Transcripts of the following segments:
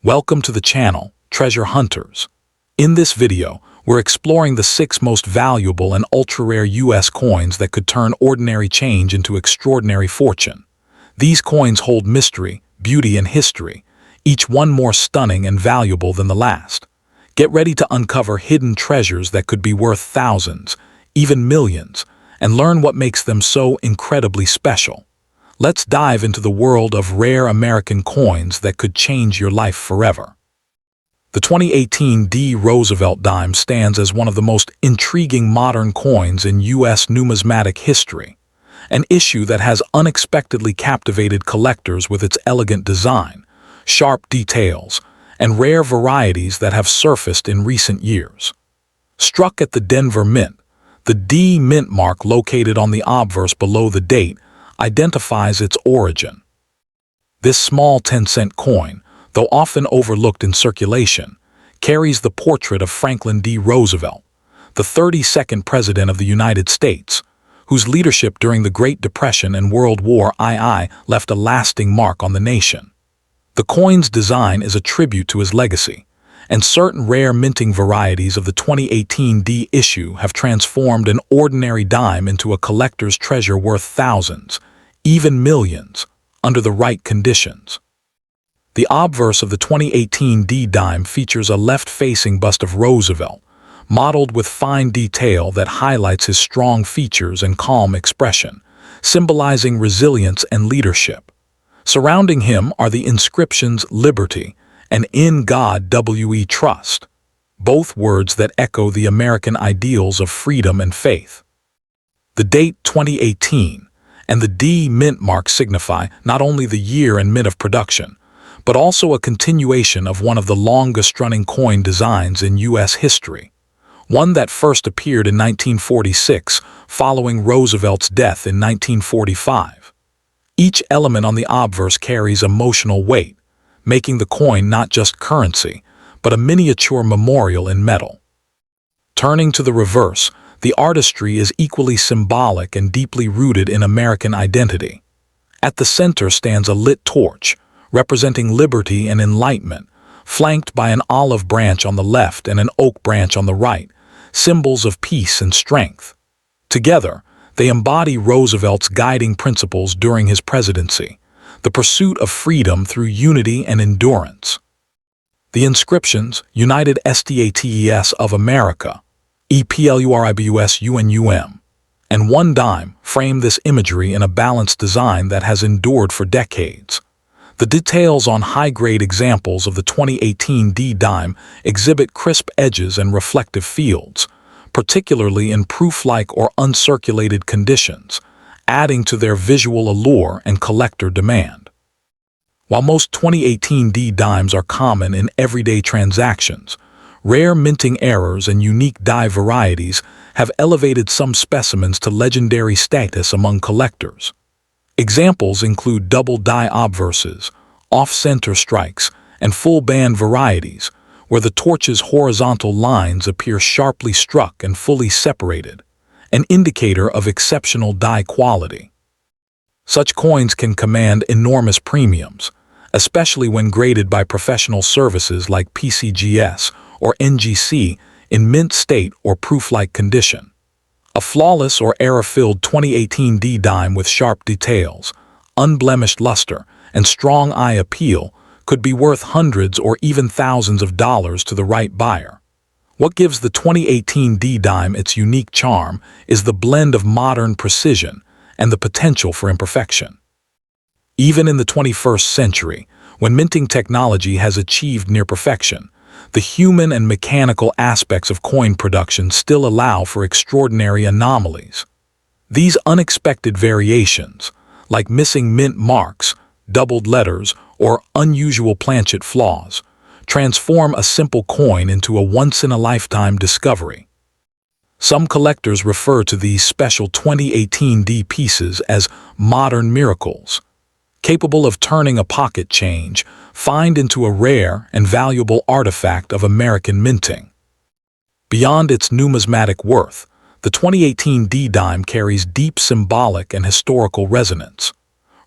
Welcome to the channel, Treasure Hunters. In this video, we're exploring the 6 most valuable and ultra-rare US coins that could turn ordinary change into extraordinary fortune. These coins hold mystery, beauty, and history, each one more stunning and valuable than the last. Get ready to uncover hidden treasures that could be worth thousands, even millions, and learn what makes them so incredibly special. Let's dive into the world of rare American coins that could change your life forever. The 2018 D. Roosevelt dime stands as one of the most intriguing modern coins in U.S. numismatic history, an issue that has unexpectedly captivated collectors with its elegant design, sharp details, and rare varieties that have surfaced in recent years. Struck at the Denver Mint, the D mint mark located on the obverse below the date identifies its origin. This small 10-cent coin, though often overlooked in circulation, carries the portrait of Franklin D. Roosevelt, the 32nd President of the United States, whose leadership during the Great Depression and World War II left a lasting mark on the nation. The coin's design is a tribute to his legacy, and certain rare minting varieties of the 2018 D issue have transformed an ordinary dime into a collector's treasure worth thousands, even millions, under the right conditions. The obverse of the 2018 D dime features a left-facing bust of Roosevelt, modeled with fine detail that highlights his strong features and calm expression, symbolizing resilience and leadership. Surrounding him are the inscriptions "Liberty" and "In God We Trust," both words that echo the American ideals of freedom and faith. The date 2018 and the D mint mark signify not only the year and mint of production, but also a continuation of one of the longest-running coin designs in U.S. history, one that first appeared in 1946 following Roosevelt's death in 1945. Each element on the obverse carries emotional weight, making the coin not just currency, but a miniature memorial in metal. Turning to the reverse, the artistry is equally symbolic and deeply rooted in American identity. At the center stands a lit torch, representing liberty and enlightenment, flanked by an olive branch on the left and an oak branch on the right, symbols of peace and strength. Together, they embody Roosevelt's guiding principles during his presidency, the pursuit of freedom through unity and endurance. The inscriptions, United States of America, EPLURIBUS UNUM, and one dime frame this imagery in a balanced design that has endured for decades. The details on high-grade examples of the 2018 D dime exhibit crisp edges and reflective fields, particularly in proof-like or uncirculated conditions, adding to their visual allure and collector demand. While most 2018 D dimes are common in everyday transactions, rare minting errors and unique die varieties have elevated some specimens to legendary status among collectors. Examples include double die obverses, off-center strikes, and full-band varieties, where the torch's horizontal lines appear sharply struck and fully separated, an indicator of exceptional die quality. Such coins can command enormous premiums, especially when graded by professional services like PCGS or NGC in mint state or proof-like condition. A flawless or error-filled 2018 D dime with sharp details, unblemished luster, and strong eye appeal could be worth hundreds or even thousands of dollars to the right buyer. What gives the 2018 D dime its unique charm is the blend of modern precision and the potential for imperfection. Even in the 21st century, when minting technology has achieved near perfection, the human and mechanical aspects of coin production still allow for extraordinary anomalies. These unexpected variations, like missing mint marks, doubled letters, or unusual planchet flaws, transform a simple coin into a once-in-a-lifetime discovery. Some collectors refer to these special 2018 D pieces as modern miracles, capable of turning a pocket change find into a rare and valuable artifact of American minting. Beyond its numismatic worth, the 2018 D dime carries deep symbolic and historical resonance.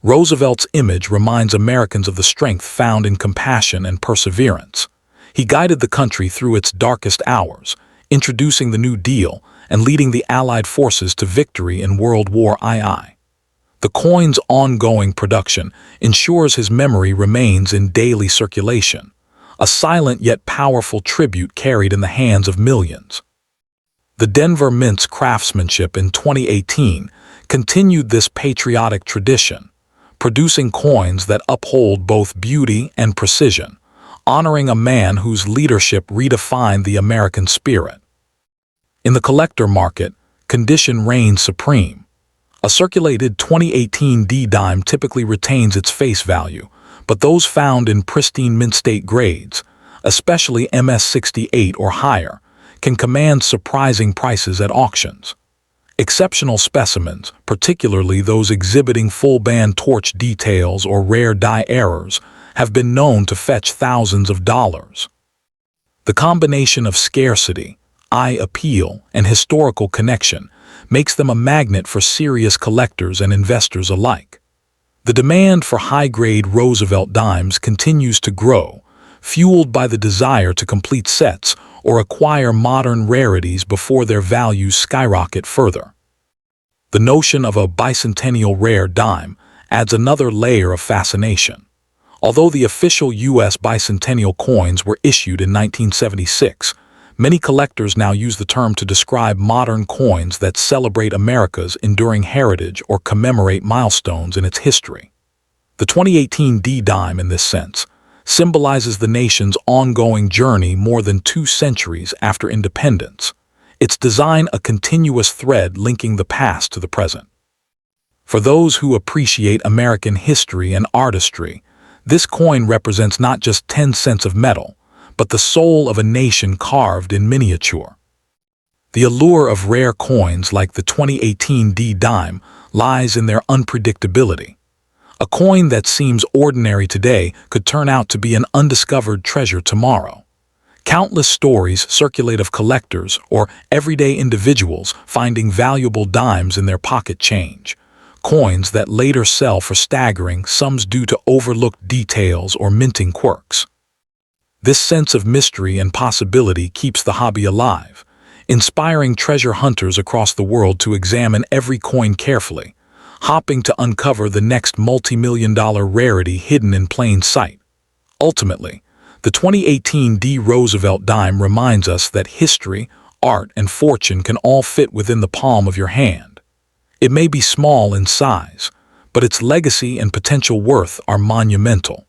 Roosevelt's image reminds Americans of the strength found in compassion and perseverance. He guided the country through its darkest hours, introducing the New Deal and leading the Allied forces to victory in World War II. The coin's ongoing production ensures his memory remains in daily circulation, a silent yet powerful tribute carried in the hands of millions. The Denver Mint's craftsmanship in 2018 continued this patriotic tradition, producing coins that uphold both beauty and precision, honoring a man whose leadership redefined the American spirit. In the collector market, condition reigns supreme. A circulated 2018 D-dime typically retains its face value, but those found in pristine mint state grades, especially MS68 or higher, can command surprising prices at auctions. Exceptional specimens, particularly those exhibiting full-band torch details or rare die errors, have been known to fetch thousands of dollars. The combination of scarcity, eye appeal, and historical connection makes them a magnet for serious collectors and investors alike. The demand for high-grade Roosevelt dimes continues to grow, fueled by the desire to complete sets or acquire modern rarities before their values skyrocket further. The notion of a bicentennial rare dime adds another layer of fascination. Although the official U.S. bicentennial coins were issued in 1976, many collectors now use the term to describe modern coins that celebrate America's enduring heritage or commemorate milestones in its history. The 2018 D-dime, in this sense, symbolizes the nation's ongoing journey more than 2 centuries after independence, its design a continuous thread linking the past to the present. For those who appreciate American history and artistry, this coin represents not just 10 cents of metal, but the soul of a nation carved in miniature. The allure of rare coins like the 2018 D-dime lies in their unpredictability. A coin that seems ordinary today could turn out to be an undiscovered treasure tomorrow. Countless stories circulate of collectors or everyday individuals finding valuable dimes in their pocket change, coins that later sell for staggering sums due to overlooked details or minting quirks. This sense of mystery and possibility keeps the hobby alive, inspiring treasure hunters across the world to examine every coin carefully, hoping to uncover the next multi-million-dollar rarity hidden in plain sight. Ultimately, the 2018 D. Roosevelt dime reminds us that history, art, and fortune can all fit within the palm of your hand. It may be small in size, but its legacy and potential worth are monumental.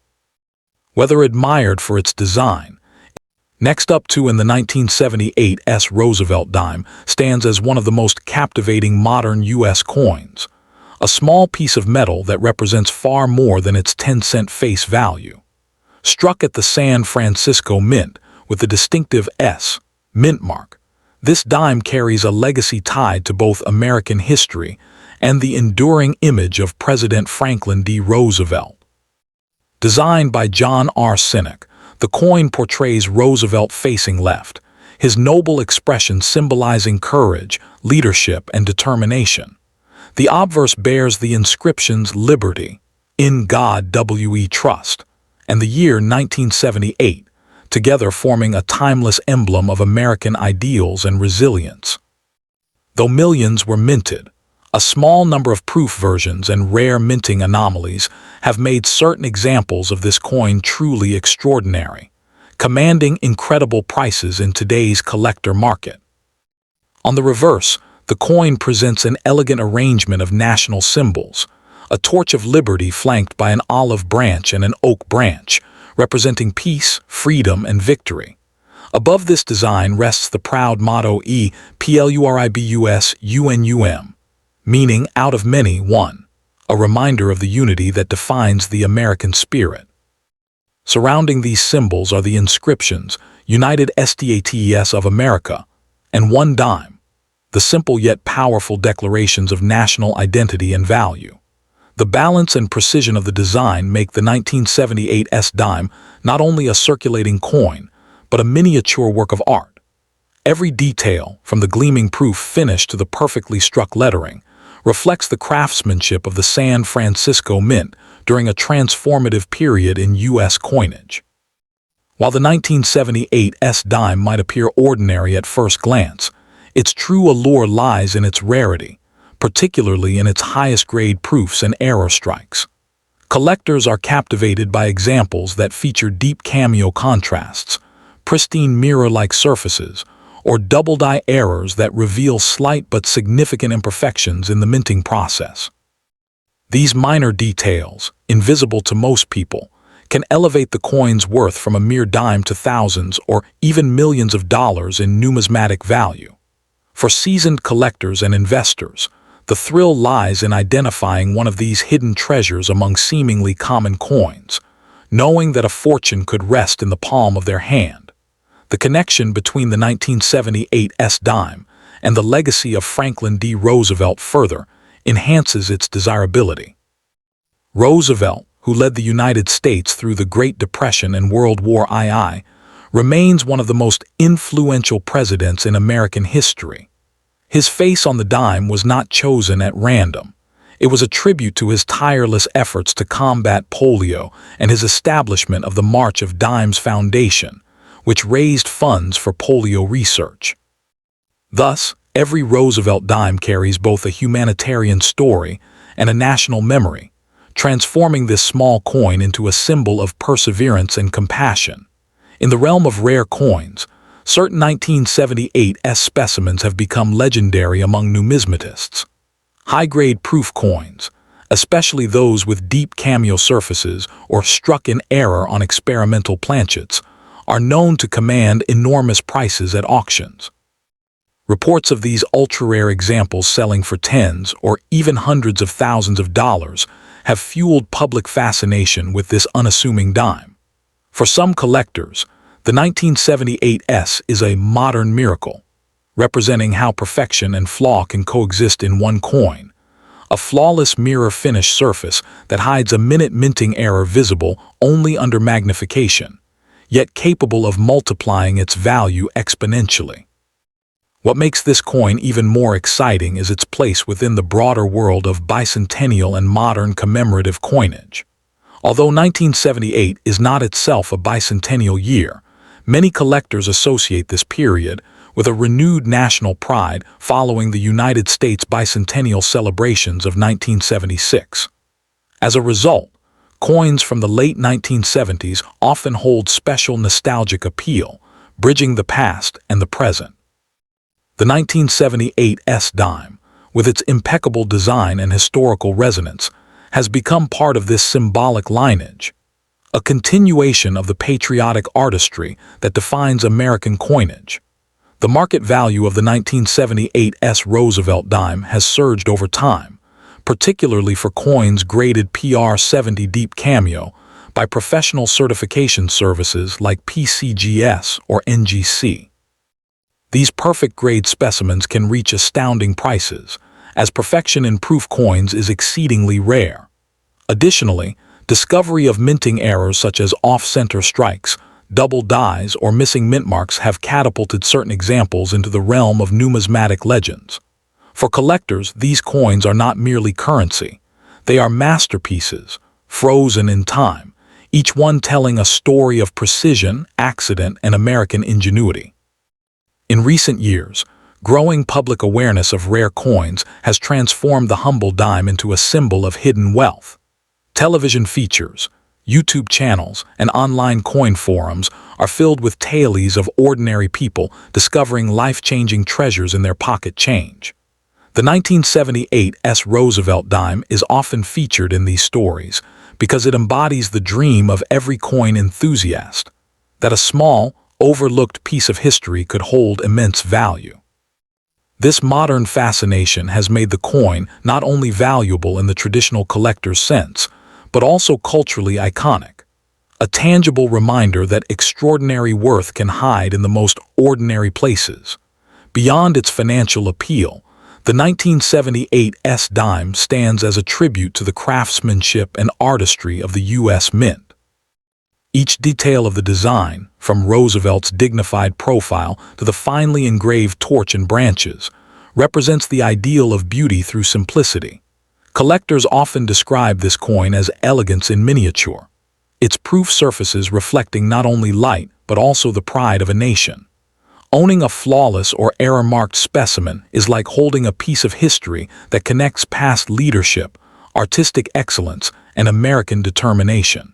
Whether admired for its design, next up to in the 1978 S. Roosevelt dime stands as one of the most captivating modern U.S. coins, a small piece of metal that represents far more than its 10-cent face value. Struck at the San Francisco Mint with the distinctive S. Mint mark, this dime carries a legacy tied to both American history and the enduring image of President Franklin D. Roosevelt. Designed by John R. Sinek, the coin portrays Roosevelt facing left, his noble expression symbolizing courage, leadership, and determination. The obverse bears the inscriptions "Liberty," "In God We Trust," and the year 1978, together forming a timeless emblem of American ideals and resilience. Though millions were minted, a small number of proof versions and rare minting anomalies have made certain examples of this coin truly extraordinary, commanding incredible prices in today's collector market. On the reverse, the coin presents an elegant arrangement of national symbols, a torch of liberty flanked by an olive branch and an oak branch, representing peace, freedom, and victory. Above this design rests the proud motto E Pluribus Unum, meaning out of many, one, a reminder of the unity that defines the American spirit. Surrounding these symbols are the inscriptions United States of America and one dime, the simple yet powerful declarations of national identity and value. The balance and precision of the design make the 1978 S dime not only a circulating coin, but a miniature work of art. Every detail, from the gleaming proof finish to the perfectly struck lettering, reflects the craftsmanship of the San Francisco Mint during a transformative period in U.S. coinage. While the 1978 dime might appear ordinary at first glance, its true allure lies in its rarity, particularly in its highest-grade proofs and error strikes. Collectors are captivated by examples that feature deep cameo contrasts, pristine mirror-like surfaces, or double-die errors that reveal slight but significant imperfections in the minting process. These minor details, invisible to most people, can elevate the coin's worth from a mere dime to thousands or even millions of dollars in numismatic value. For seasoned collectors and investors, the thrill lies in identifying one of these hidden treasures among seemingly common coins, knowing that a fortune could rest in the palm of their hand. The connection between the 1978 dime and the legacy of Franklin D. Roosevelt further enhances its desirability. Roosevelt, who led the United States through the Great Depression and World War II, remains one of the most influential presidents in American history. His face on the dime was not chosen at random. It was a tribute to his tireless efforts to combat polio and his establishment of the March of Dimes Foundation, which raised funds for polio research. Thus, every Roosevelt dime carries both a humanitarian story and a national memory, transforming this small coin into a symbol of perseverance and compassion. In the realm of rare coins, certain 1978 specimens have become legendary among numismatists. High-grade proof coins, especially those with deep cameo surfaces or struck in error on experimental planchets, are known to command enormous prices at auctions. Reports of these ultra-rare examples selling for tens or even hundreds of thousands of dollars have fueled public fascination with this unassuming dime. For some collectors, the 1978 is a modern miracle, representing how perfection and flaw can coexist in one coin. A flawless mirror-finish surface that hides a minute minting error visible only under magnification, yet capable of multiplying its value exponentially. What makes this coin even more exciting is its place within the broader world of bicentennial and modern commemorative coinage. Although 1978 is not itself a bicentennial year, many collectors associate this period with a renewed national pride following the United States bicentennial celebrations of 1976. As a result, coins from the late 1970s often hold special nostalgic appeal, bridging the past and the present. The 1978 dime, with its impeccable design and historical resonance, has become part of this symbolic lineage, a continuation of the patriotic artistry that defines American coinage. The market value of the 1978 Roosevelt dime has surged over time, particularly for coins graded PR70 Deep Cameo by professional certification services like PCGS or NGC. These perfect-grade specimens can reach astounding prices, as perfection in proof coins is exceedingly rare. Additionally, discovery of minting errors such as off-center strikes, double dies, or missing mint marks have catapulted certain examples into the realm of numismatic legends. For collectors, these coins are not merely currency. They are masterpieces, frozen in time, each one telling a story of precision, accident, and American ingenuity. In recent years, growing public awareness of rare coins has transformed the humble dime into a symbol of hidden wealth. Television features, YouTube channels, and online coin forums are filled with tales of ordinary people discovering life-changing treasures in their pocket change. The 1978 Roosevelt dime is often featured in these stories because it embodies the dream of every coin enthusiast, that a small, overlooked piece of history could hold immense value. This modern fascination has made the coin not only valuable in the traditional collector's sense, but also culturally iconic, a tangible reminder that extraordinary worth can hide in the most ordinary places. Beyond its financial appeal, the 1978 dime stands as a tribute to the craftsmanship and artistry of the U.S. Mint. Each detail of the design, from Roosevelt's dignified profile to the finely engraved torch and branches, represents the ideal of beauty through simplicity. Collectors often describe this coin as elegance in miniature, its proof surfaces reflecting not only light but also the pride of a nation. Owning a flawless or error-marked specimen is like holding a piece of history that connects past leadership, artistic excellence, and American determination.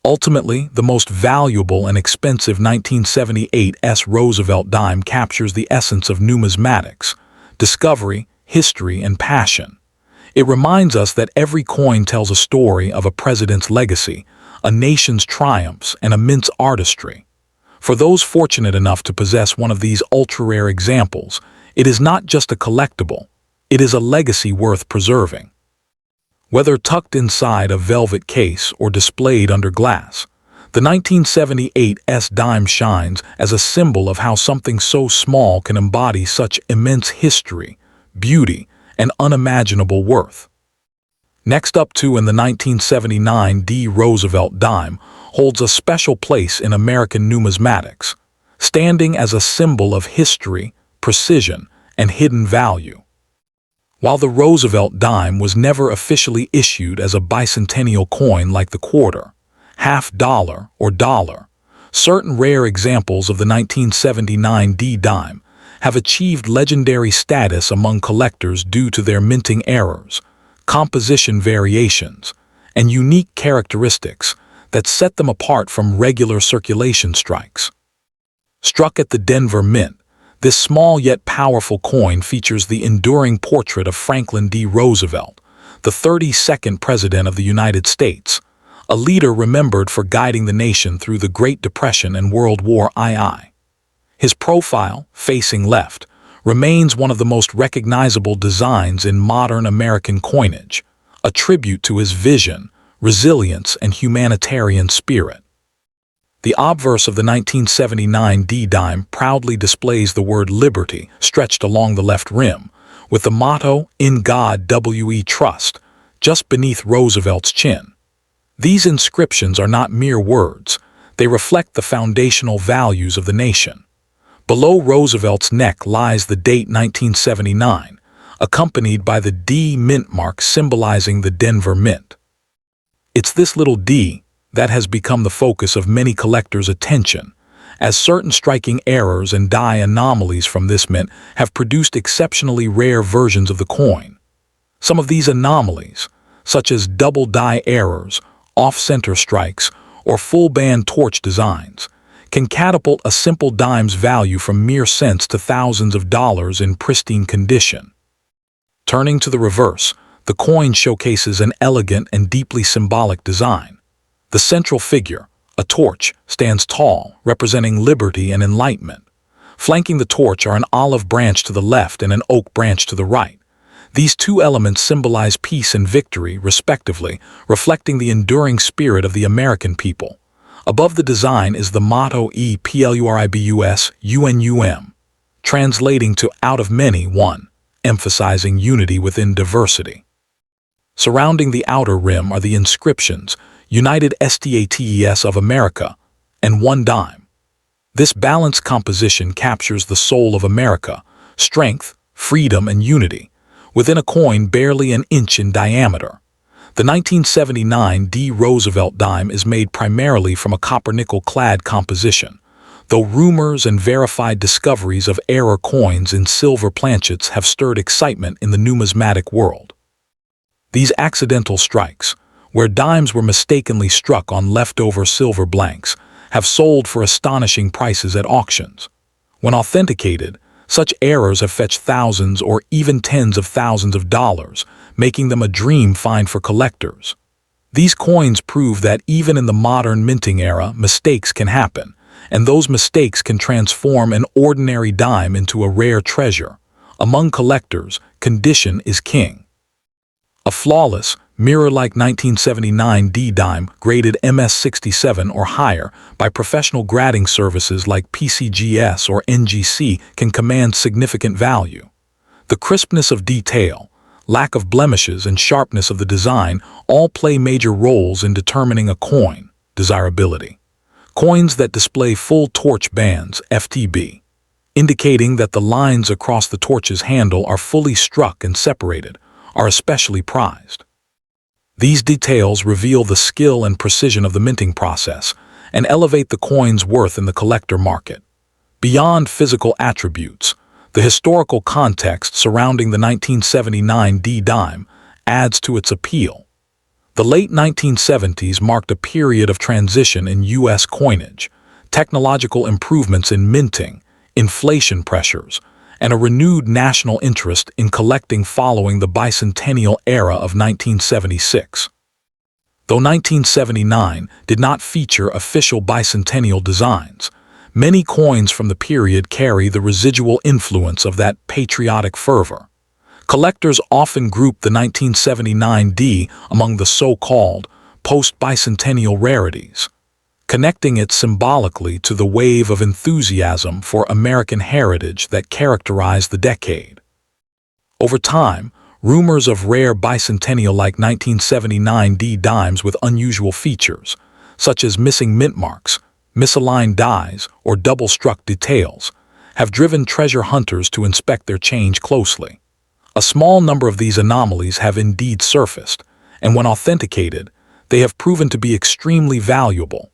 Ultimately, the most valuable and expensive 1978 Roosevelt dime captures the essence of numismatics: discovery, history, and passion. It reminds us that every coin tells a story of a president's legacy, a nation's triumphs, and immense artistry. For those fortunate enough to possess one of these ultra-rare examples, it is not just a collectible, it is a legacy worth preserving. Whether tucked inside a velvet case or displayed under glass, the 1978 dime shines as a symbol of how something so small can embody such immense history, beauty, and unimaginable worth. Next up in the 1979 Roosevelt dime holds a special place in American numismatics, standing as a symbol of history, precision, and hidden value. While the Roosevelt dime was never officially issued as a bicentennial coin like the quarter, half dollar, or dollar, certain rare examples of the 1979 dime have achieved legendary status among collectors due to their minting errors, composition variations, and unique characteristics that set them apart from regular circulation strikes. Struck at the Denver Mint, this small yet powerful coin features the enduring portrait of Franklin D. Roosevelt, the 32nd President of the United States, a leader remembered for guiding the nation through the Great Depression and World War II. His profile, facing left, remains one of the most recognizable designs in modern American coinage, a tribute to his vision, resilience, and humanitarian spirit. The obverse of the 1979 dime proudly displays the word liberty stretched along the left rim, with the motto, "In God We Trust," just beneath Roosevelt's chin. These inscriptions are not mere words, they reflect the foundational values of the nation. Below Roosevelt's neck lies the date 1979, accompanied by the D mint mark symbolizing the Denver Mint. It's this little D that has become the focus of many collectors' attention, as certain striking errors and die anomalies from this mint have produced exceptionally rare versions of the coin. Some of these anomalies, such as double die errors, off-center strikes, or full-band torch designs, can catapult a simple dime's value from mere cents to thousands of dollars in pristine condition. Turning to the reverse, the coin showcases an elegant and deeply symbolic design. The central figure, a torch, stands tall, representing liberty and enlightenment. Flanking the torch are an olive branch to the left and an oak branch to the right. These two elements symbolize peace and victory, respectively, reflecting the enduring spirit of the American people. Above the design is the motto E+Pluribus Unum, translating to "out of many, one," emphasizing unity within diversity. Surrounding the outer rim are the inscriptions United States of America and one dime. This balanced composition captures the soul of America, strength, freedom, and unity, within a coin barely an inch in diameter. The 1979 Roosevelt dime is made primarily from a copper-nickel-clad composition, though rumors and verified discoveries of error coins in silver planchets have stirred excitement in the numismatic world. These accidental strikes, where dimes were mistakenly struck on leftover silver blanks, have sold for astonishing prices at auctions. When authenticated, such errors have fetched thousands or even tens of thousands of dollars, making them a dream find for collectors. These coins prove that even in the modern minting era, mistakes can happen, and those mistakes can transform an ordinary dime into a rare treasure. Among collectors, condition is king. A flawless, mirror-like 1979 dime graded MS67 or higher by professional grading services like PCGS or NGC can command significant value. The crispness of detail, lack of blemishes, and sharpness of the design all play major roles in determining a coin desirability. Coins that display full torch bands, FTB, indicating that the lines across the torch's handle are fully struck and separated, are especially prized. These details reveal the skill and precision of the minting process and elevate the coin's worth in the collector market. Beyond physical attributes, the historical context surrounding the 1979 D-dime adds to its appeal. The late 1970s marked a period of transition in U.S. coinage, technological improvements in minting, inflation pressures, and a renewed national interest in collecting following the bicentennial era of 1976. Though 1979 did not feature official bicentennial designs, many coins from the period carry the residual influence of that patriotic fervor. Collectors often group the 1979 D among the so-called post-bicentennial rarities, connecting it symbolically to the wave of enthusiasm for American heritage that characterized the decade. Over time, rumors of rare bicentennial-like 1979 D dimes with unusual features, such as missing mint marks, misaligned dies, or double-struck details, have driven treasure hunters to inspect their change closely. A small number of these anomalies have indeed surfaced, and when authenticated, they have proven to be extremely valuable.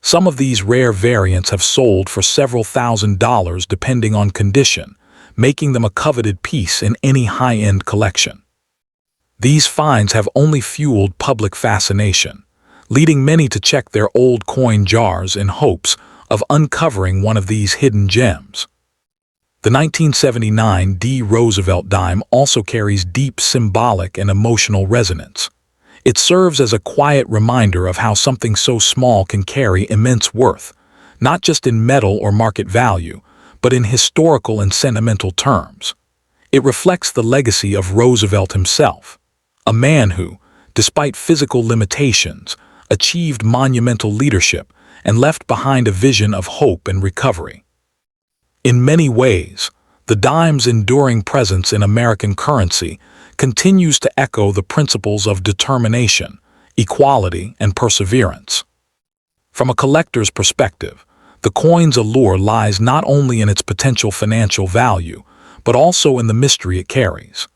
Some of these rare variants have sold for several $1,000s depending on condition, making them a coveted piece in any high-end collection. These finds have only fueled public fascination, leading many to check their old coin jars in hopes of uncovering one of these hidden gems. The 1979 D. Roosevelt dime also carries deep symbolic and emotional resonance. It serves as a quiet reminder of how something so small can carry immense worth, not just in metal or market value, but in historical and sentimental terms. It reflects the legacy of Roosevelt himself, a man who, despite physical limitations, achieved monumental leadership and left behind a vision of hope and recovery. In many ways, the dime's enduring presence in American currency continues to echo the principles of determination, equality, and perseverance. From a collector's perspective, the coin's allure lies not only in its potential financial value, but also in the mystery it carries.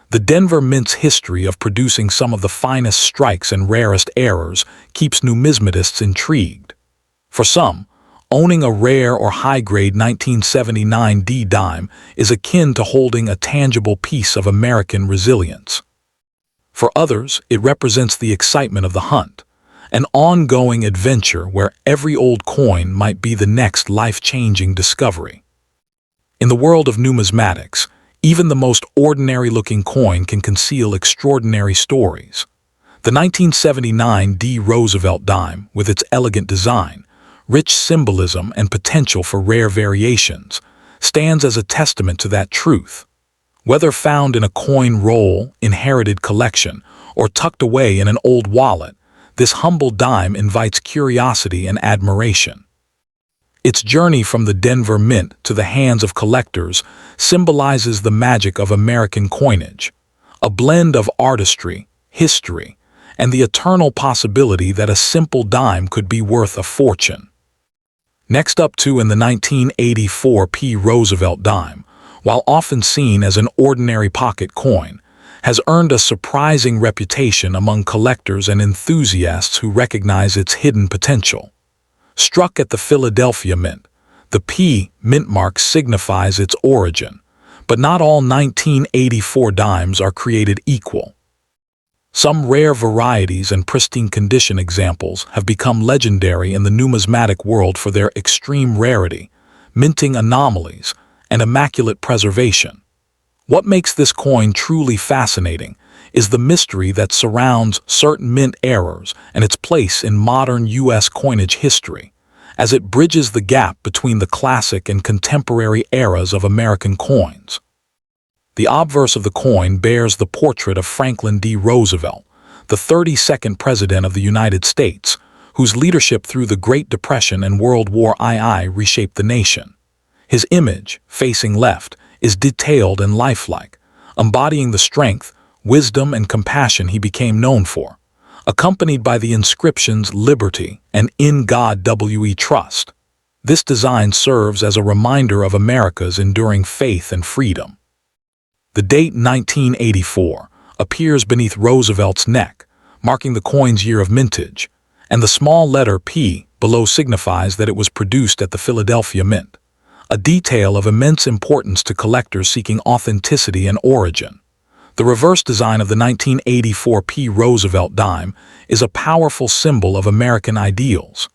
The Denver Mint's history of producing some of the finest strikes and rarest errors keeps numismatists intrigued. For some, owning a rare or high-grade 1979 D dime is akin to holding a tangible piece of American resilience. For others, it represents the excitement of the hunt, an ongoing adventure where every old coin might be the next life-changing discovery. In the world of numismatics, even the most ordinary-looking coin can conceal extraordinary stories. The 1979 D. Roosevelt dime, with its elegant design, rich symbolism, and potential for rare variations, stands as a testament to that truth. Whether found in a coin roll, inherited collection, or tucked away in an old wallet, this humble dime invites curiosity and admiration. Its journey from the Denver Mint to the hands of collectors symbolizes the magic of American coinage, a blend of artistry, history, and the eternal possibility that a simple dime could be worth a fortune. Next up too in the 1984 P. Roosevelt dime, while often seen as an ordinary pocket coin, has earned a surprising reputation among collectors and enthusiasts who recognize its hidden potential. Struck at the Philadelphia Mint, the P mint mark signifies its origin, but not all 1984 dimes are created equal. Some rare varieties and pristine condition examples have become legendary in the numismatic world for their extreme rarity, minting anomalies, and immaculate preservation. What makes this coin truly fascinating is the mystery that surrounds certain mint errors and its place in modern U.S. coinage history, as it bridges the gap between the classic and contemporary eras of American coins. The obverse of the coin bears the portrait of Franklin D. Roosevelt, the 32nd President of the United States, whose leadership through the Great Depression and World War II reshaped the nation. His image, facing left, is detailed and lifelike, embodying the strength, wisdom, and compassion he became known for, accompanied by the inscriptions "Liberty" and "In God We Trust." This design serves as a reminder of America's enduring faith and freedom. The date 1984 appears beneath Roosevelt's neck, marking the coin's year of mintage, and the small letter P below signifies that it was produced at the Philadelphia Mint, a detail of immense importance to collectors seeking authenticity and origin. The reverse design of the 1984 P. Roosevelt dime is a powerful symbol of American ideals.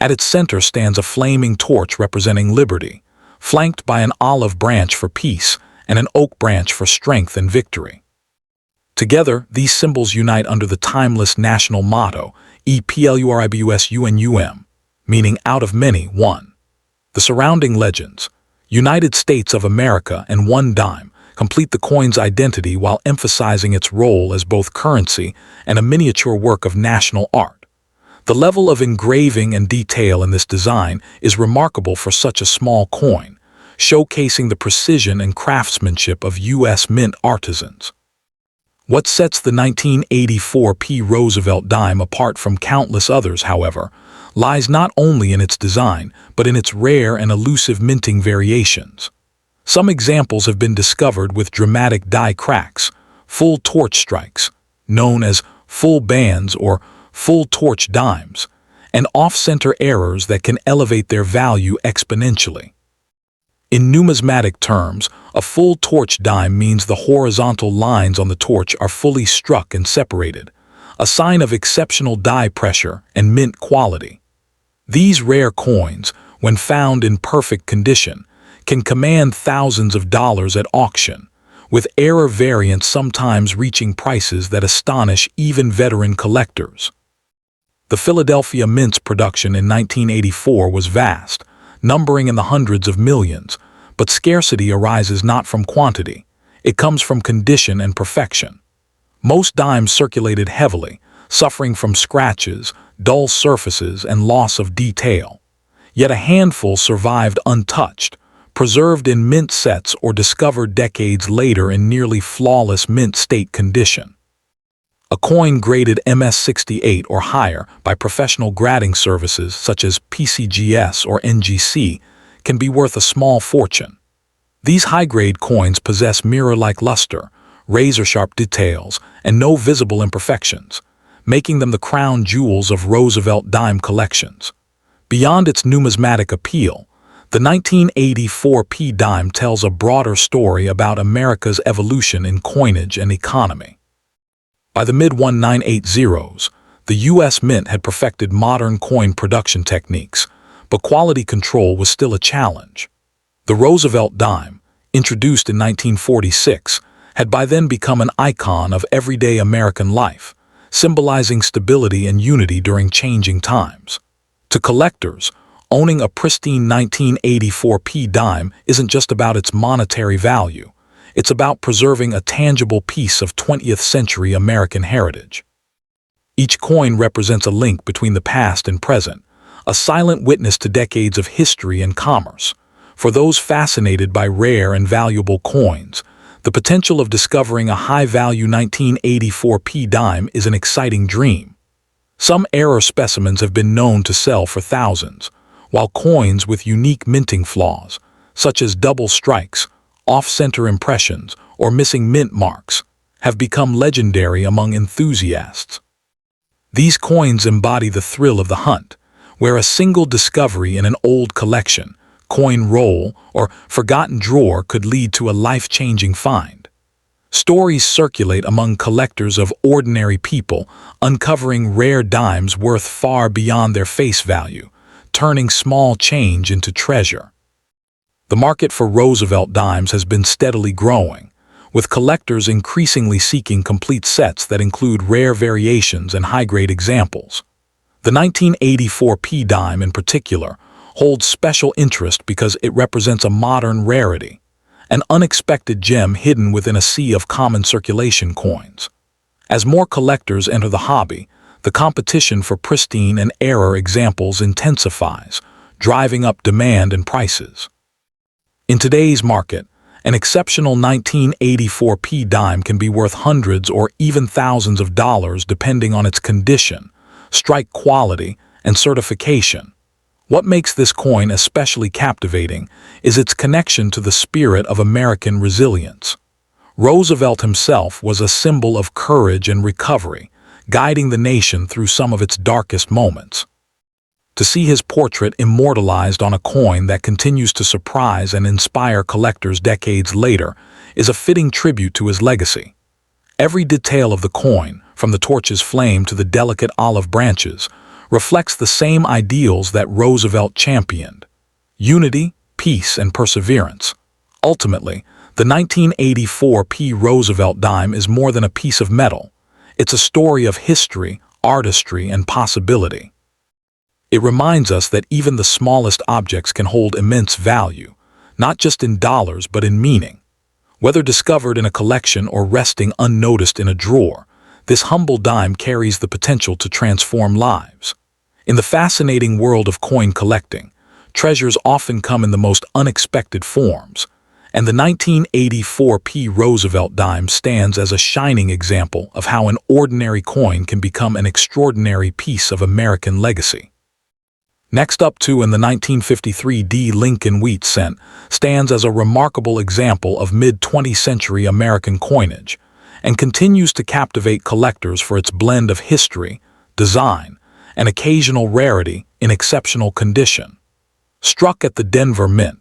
At its center stands a flaming torch representing liberty, flanked by an olive branch for peace and an oak branch for strength and victory. Together, these symbols unite under the timeless national motto, EPLURIBUSUNUM, meaning out of many, one. The surrounding legends, United States of America and one dime, complete the coin's identity while emphasizing its role as both currency and a miniature work of national art. The level of engraving and detail in this design is remarkable for such a small coin, showcasing the precision and craftsmanship of U.S. Mint artisans. What sets the 1984 P. Roosevelt dime apart from countless others, however, lies not only in its design, but in its rare and elusive minting variations. Some examples have been discovered with dramatic die cracks, full torch strikes, known as full bands or full torch dimes, and off-center errors that can elevate their value exponentially. In numismatic terms, a full torch dime means the horizontal lines on the torch are fully struck and separated, a sign of exceptional die pressure and mint quality. These rare coins, when found in perfect condition, can command thousands of dollars at auction, with error variants sometimes reaching prices that astonish even veteran collectors. The Philadelphia Mint's production in 1984 was vast, numbering in the hundreds of millions, but scarcity arises not from quantity, it comes from condition and perfection. Most dimes circulated heavily, suffering from scratches, dull surfaces, and loss of detail. Yet a handful survived untouched, preserved in mint sets or discovered decades later in nearly flawless mint state condition. A coin graded MS68 or higher by professional grading services such as PCGS or NGC can be worth a small fortune. These high-grade coins possess mirror-like luster, razor-sharp details, and no visible imperfections, making them the crown jewels of Roosevelt dime collections. Beyond its numismatic appeal, the 1984 P dime tells a broader story about America's evolution in coinage and economy. By the mid-1980s, the U.S. Mint had perfected modern coin production techniques, but quality control was still a challenge. The Roosevelt dime, introduced in 1946, had by then become an icon of everyday American life, symbolizing stability and unity during changing times. To collectors, owning a pristine 1984 P dime isn't just about its monetary value. It's about preserving a tangible piece of 20th century American heritage. Each coin represents a link between the past and present, a silent witness to decades of history and commerce. For those fascinated by rare and valuable coins, the potential of discovering a high-value 1984 P dime is an exciting dream. Some error specimens have been known to sell for thousands, while coins with unique minting flaws, such as double strikes, off-center impressions, or missing mint marks, have become legendary among enthusiasts. These coins embody the thrill of the hunt, where a single discovery in an old collection, coin roll, or forgotten drawer could lead to a life-changing find. Stories circulate among collectors of ordinary people, uncovering rare dimes worth far beyond their face value, turning small change into treasure. The market for Roosevelt dimes has been steadily growing, with collectors increasingly seeking complete sets that include rare variations and high-grade examples. The 1984 P dime in particular holds special interest because it represents a modern rarity, an unexpected gem hidden within a sea of common circulation coins. As more collectors enter the hobby, the competition for pristine and error examples intensifies, driving up demand and prices. In today's market, an exceptional 1984 P dime can be worth hundreds or even thousands of dollars depending on its condition, strike quality, and certification. What makes this coin especially captivating is its connection to the spirit of American resilience. Roosevelt himself was a symbol of courage and recovery, guiding the nation through some of its darkest moments. To see his portrait immortalized on a coin that continues to surprise and inspire collectors decades later is a fitting tribute to his legacy. Every detail of the coin, from the torch's flame to the delicate olive branches, reflects the same ideals that Roosevelt championed: unity, peace, and perseverance. Ultimately, the 1984 P. Roosevelt dime is more than a piece of metal. It's a story of history, artistry, and possibility. It reminds us that even the smallest objects can hold immense value, not just in dollars but in meaning. Whether discovered in a collection or resting unnoticed in a drawer, this humble dime carries the potential to transform lives. In the fascinating world of coin collecting, treasures often come in the most unexpected forms, and the 1984 P. Roosevelt dime stands as a shining example of how an ordinary coin can become an extraordinary piece of American legacy. Next up, too, in the 1953 D. Lincoln wheat cent stands as a remarkable example of mid-20th century American coinage and continues to captivate collectors for its blend of history, design, and occasional rarity in exceptional condition. Struck at the Denver Mint,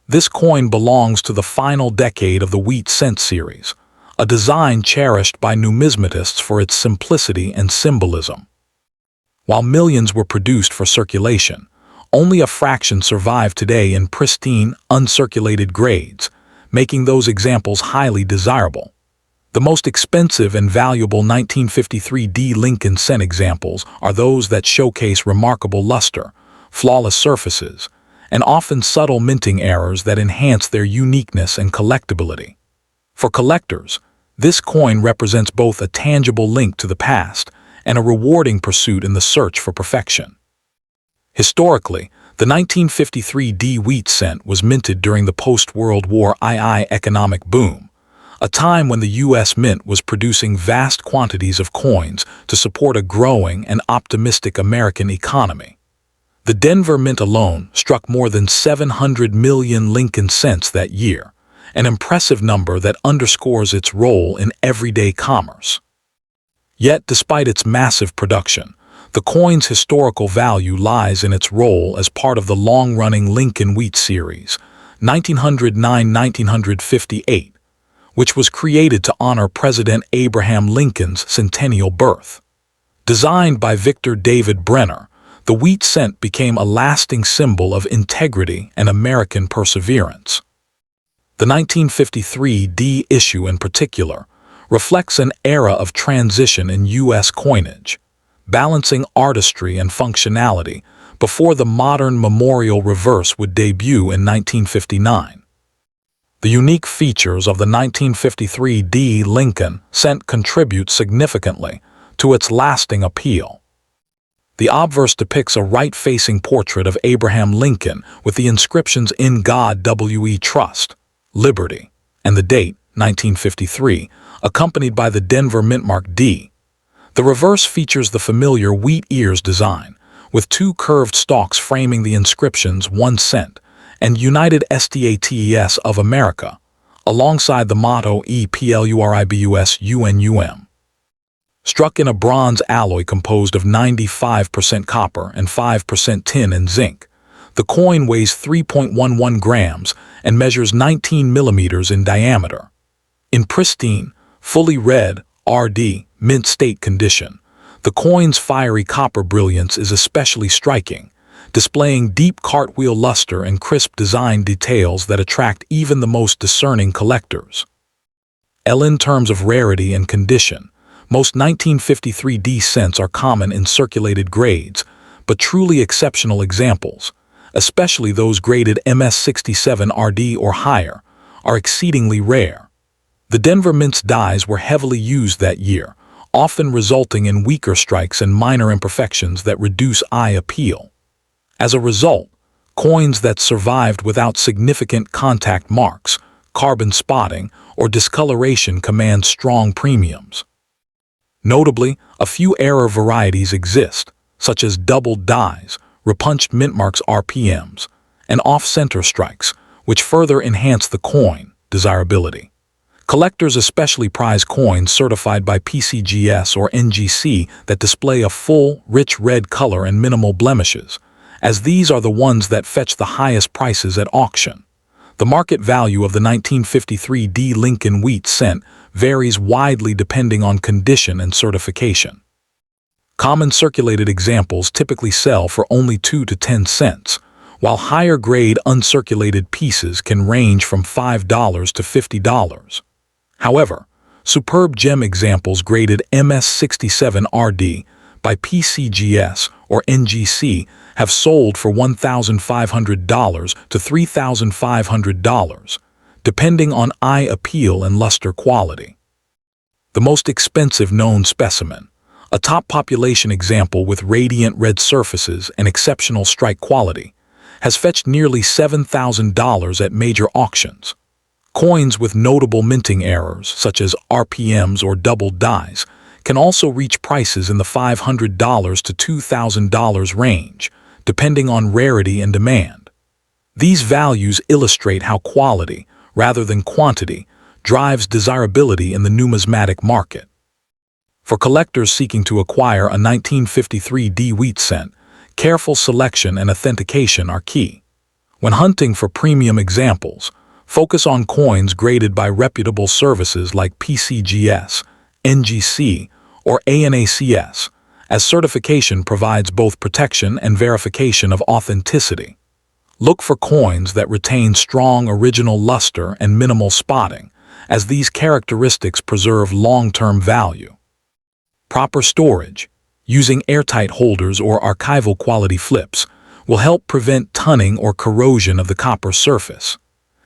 this coin belongs to the final decade of the wheat cent series, a design cherished by numismatists for its simplicity and symbolism. While millions were produced for circulation, only a fraction survive today in pristine, uncirculated grades, making those examples highly desirable. The most expensive and valuable 1953 D. Lincoln cent examples are those that showcase remarkable luster, flawless surfaces, and often subtle minting errors that enhance their uniqueness and collectability. For collectors, this coin represents both a tangible link to the past and a rewarding pursuit in the search for perfection. Historically, the 1953 D. wheat cent was minted during the post-World War II economic boom, a time when the U.S. Mint was producing vast quantities of coins to support a growing and optimistic American economy. The Denver Mint alone struck more than 700 million Lincoln cents that year, an impressive number that underscores its role in everyday commerce. Yet, despite its massive production, the coin's historical value lies in its role as part of the long-running Lincoln wheat series, 1909-1958, which was created to honor President Abraham Lincoln's centennial birth. Designed by Victor David Brenner, the wheat cent became a lasting symbol of integrity and American perseverance. The 1953 D issue in particular reflects an era of transition in U.S. coinage, balancing artistry and functionality before the modern memorial reverse would debut in 1959. The unique features of the 1953 D. Lincoln cent contribute significantly to its lasting appeal. The obverse depicts a right-facing portrait of Abraham Lincoln with the inscriptions "In God We Trust," "Liberty," and the date, 1953, accompanied by the Denver Mintmark D. The reverse features the familiar wheat ears design, with two curved stalks framing the inscriptions "1 cent" and "United States of America," alongside the motto "E-Pluribus UNUM." Struck in a bronze alloy composed of 95% copper and 5% tin and zinc, the coin weighs 3.11 grams and measures 19 millimeters in diameter. In pristine, fully red, RD, mint state condition, the coin's fiery copper brilliance is especially striking, displaying deep cartwheel luster and crisp design details that attract even the most discerning collectors. In terms of rarity and condition, most 1953 D cents are common in circulated grades, but truly exceptional examples, especially those graded MS67 RD or higher, are exceedingly rare. The Denver Mint's dies were heavily used that year, often resulting in weaker strikes and minor imperfections that reduce eye appeal. As a result, coins that survived without significant contact marks, carbon spotting, or discoloration command strong premiums. Notably, a few error varieties exist, such as doubled dies, repunched mint marks RPMs, and off-center strikes, which further enhance the coin desirability. Collectors especially prize coins certified by PCGS or NGC that display a full, rich red color and minimal blemishes, as these are the ones that fetch the highest prices at auction. The market value of the 1953 D Lincoln wheat cent varies widely depending on condition and certification. Common circulated examples typically sell for only 2 to 10 cents, while higher-grade uncirculated pieces can range from $5 to $50. However, superb gem examples graded MS67RD by PCGS or NGC have sold for $1,500 to $3,500, depending on eye appeal and luster quality. The most expensive known specimen, a top population example with radiant red surfaces and exceptional strike quality, has fetched nearly $7,000 at major auctions. Coins with notable minting errors, such as RPMs or doubled dies, can also reach prices in the $500 to $2,000 range, depending on rarity and demand. These values illustrate how quality, rather than quantity, drives desirability in the numismatic market. For collectors seeking to acquire a 1953 D wheat cent, careful selection and authentication are key. When hunting for premium examples, focus on coins graded by reputable services like PCGS, NGC, or ANACS, as certification provides both protection and verification of authenticity. Look for coins that retain strong original luster and minimal spotting, as these characteristics preserve long-term value. Proper storage, using airtight holders or archival quality flips, will help prevent tunning or corrosion of the copper surface.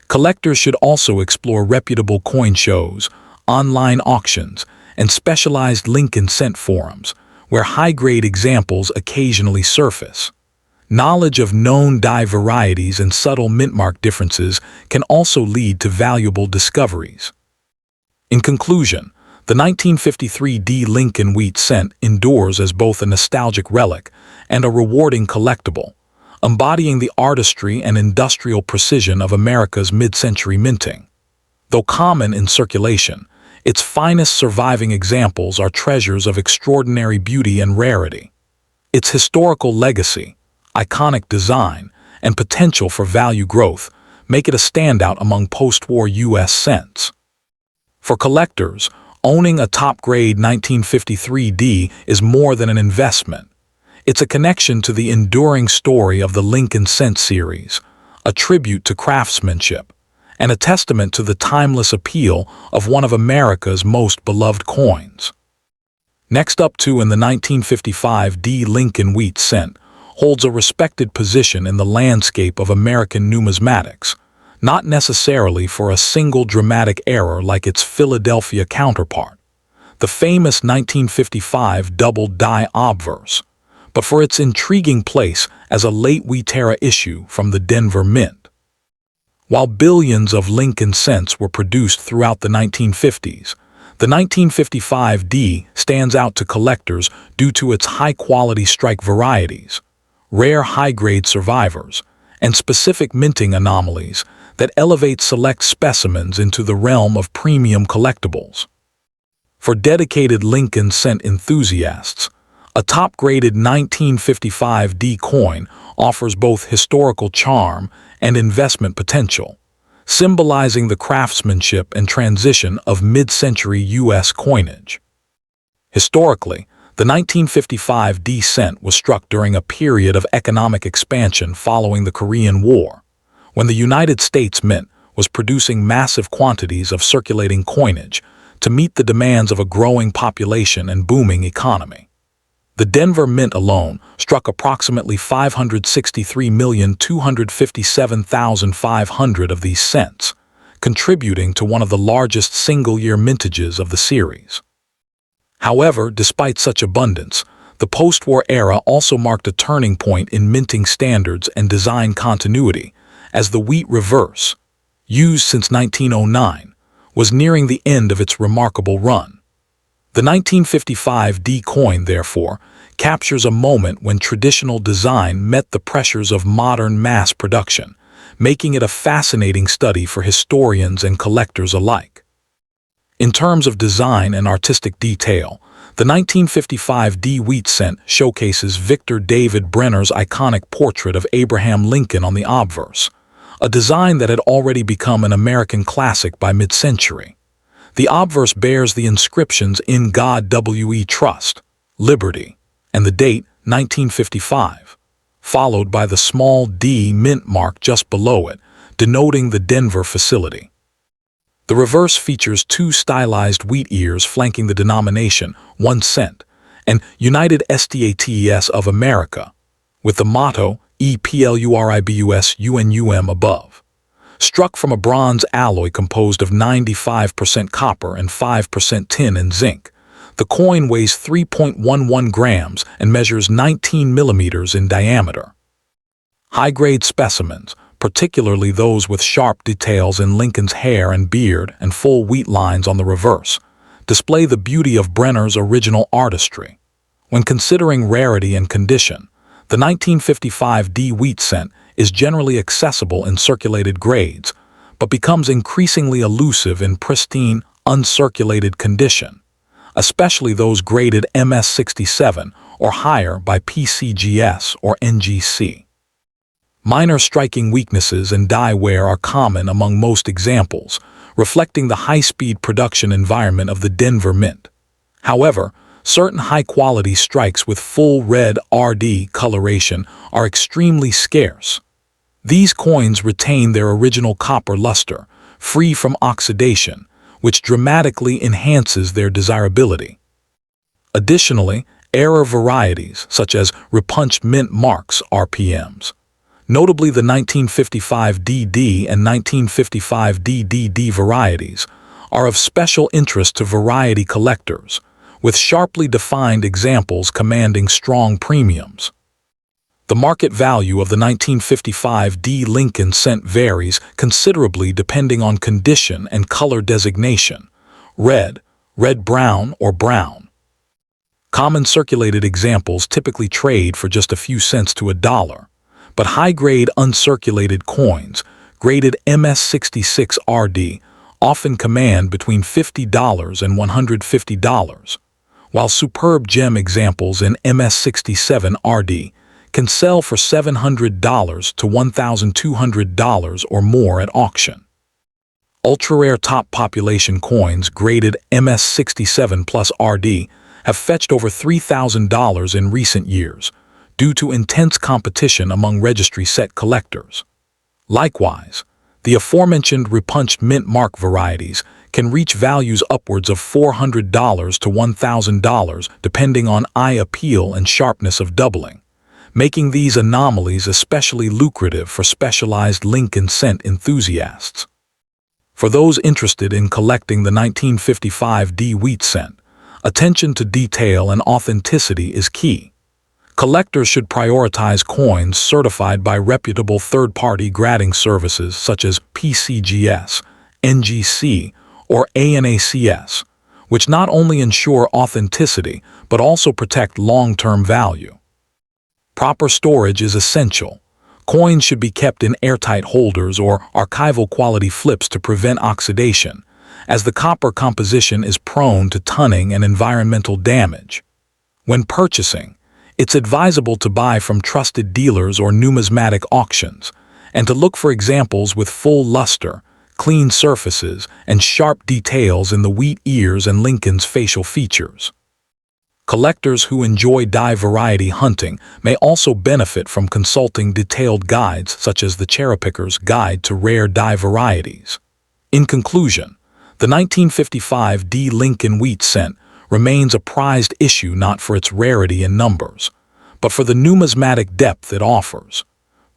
Collectors should also explore reputable coin shows, online auctions, and specialized Lincoln cent forums, where high-grade examples occasionally surface. Knowledge of known die varieties and subtle mint mark differences can also lead to valuable discoveries. In conclusion, the 1953 D Lincoln wheat cent endures as both a nostalgic relic and a rewarding collectible, embodying the artistry and industrial precision of America's mid-century minting. Though common in circulation, its finest surviving examples are treasures of extraordinary beauty and rarity. Its historical legacy, iconic design, and potential for value growth make it a standout among post-war U.S. cents. For collectors, owning a top-grade 1953 D is more than an investment. It's a connection to the enduring story of the Lincoln cent series, a tribute to craftsmanship, and a testament to the timeless appeal of one of America's most beloved coins. Next up in the 1955 D Lincoln wheat cent holds a respected position in the landscape of American numismatics, not necessarily for a single dramatic error like its Philadelphia counterpart, the famous 1955 double die obverse, but for its intriguing place as a late Wheatera issue from the Denver Mint. While billions of Lincoln cents were produced throughout the 1950s, the 1955 D stands out to collectors due to its high-quality strike varieties, rare high-grade survivors, and specific minting anomalies that elevate select specimens into the realm of premium collectibles. For dedicated Lincoln cent enthusiasts, a top-graded 1955 D coin offers both historical charm and investment potential, symbolizing the craftsmanship and transition of mid-century U.S. coinage. Historically, the 1955 D cent was struck during a period of economic expansion following the Korean War, when the United States Mint was producing massive quantities of circulating coinage to meet the demands of a growing population and booming economy. The Denver Mint alone struck approximately 563,257,500 of these cents, contributing to one of the largest single-year mintages of the series. However, despite such abundance, the post-war era also marked a turning point in minting standards and design continuity, as the wheat reverse, used since 1909, was nearing the end of its remarkable run. The 1955 D coin, therefore, captures a moment when traditional design met the pressures of modern mass production, making it a fascinating study for historians and collectors alike. In terms of design and artistic detail, the 1955 D. Wheat Cent showcases Victor David Brenner's iconic portrait of Abraham Lincoln on the obverse, a design that had already become an American classic by mid-century. The obverse bears the inscriptions "In God We Trust," "Liberty," and the date 1955, followed by the small D mint mark just below it, denoting the Denver facility. The reverse features two stylized wheat ears flanking the denomination, 1 cent, and United States of America, with the motto EPLURIBUS UNUM above. Struck from a bronze alloy composed of 95% copper and 5% tin and zinc, the coin weighs 3.11 grams and measures 19 millimeters in diameter. High-grade specimens, particularly those with sharp details in Lincoln's hair and beard and full wheat lines on the reverse, display the beauty of Brenner's original artistry. When considering rarity and condition, the 1955 D. Wheat Cent is generally accessible in circulated grades, but becomes increasingly elusive in pristine, uncirculated condition, especially those graded MS67 or higher by PCGS or NGC. Minor striking weaknesses in die wear are common among most examples, reflecting the high-speed production environment of the Denver Mint. However, certain high-quality strikes with full red RD coloration are extremely scarce. These coins retain their original copper luster, free from oxidation, which dramatically enhances their desirability. Additionally, error varieties, such as repunched mint marks RPMs, notably the 1955 DD and 1955 DDD varieties, are of special interest to variety collectors, with sharply defined examples commanding strong premiums. The market value of the 1955 D. Lincoln Cent varies considerably depending on condition and color designation: red, red-brown, or brown. Common circulated examples typically trade for just a few cents to $1, but high-grade uncirculated coins, graded MS66 RD, often command between $50 and $150, while superb gem examples in MS67 RD can sell for $700 to $1,200 or more at auction. Ultra-rare top population coins graded MS67 plus RD have fetched over $3,000 in recent years, due to intense competition among registry set collectors. Likewise, the aforementioned repunched mint mark varieties can reach values upwards of $400 to $1,000 depending on eye appeal and sharpness of doubling, making these anomalies especially lucrative for specialized Lincoln Cent enthusiasts. For those interested in collecting the 1955 D. Wheat Cent, attention to detail and authenticity is key. Collectors should prioritize coins certified by reputable third-party grading services such as PCGS, NGC, or ANACS, which not only ensure authenticity but also protect long-term value. Proper storage is essential. Coins should be kept in airtight holders or archival quality flips to prevent oxidation, as the copper composition is prone to tunning and environmental damage. When purchasing, it's advisable to buy from trusted dealers or numismatic auctions, and to look for examples with full luster, clean surfaces, and sharp details in the wheat ears and Lincoln's facial features. Collectors who enjoy die variety hunting may also benefit from consulting detailed guides such as the Cherry-Picker's Guide to Rare Die Varieties. In conclusion, the 1955 D. Lincoln Wheat Cent remains a prized issue not for its rarity in numbers, but for the numismatic depth it offers,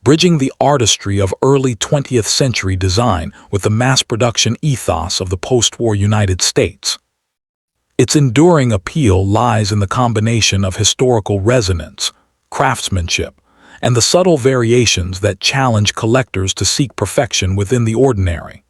bridging the artistry of early 20th century design with the mass-production ethos of the post-war United States. Its enduring appeal lies in the combination of historical resonance, craftsmanship, and the subtle variations that challenge collectors to seek perfection within the ordinary.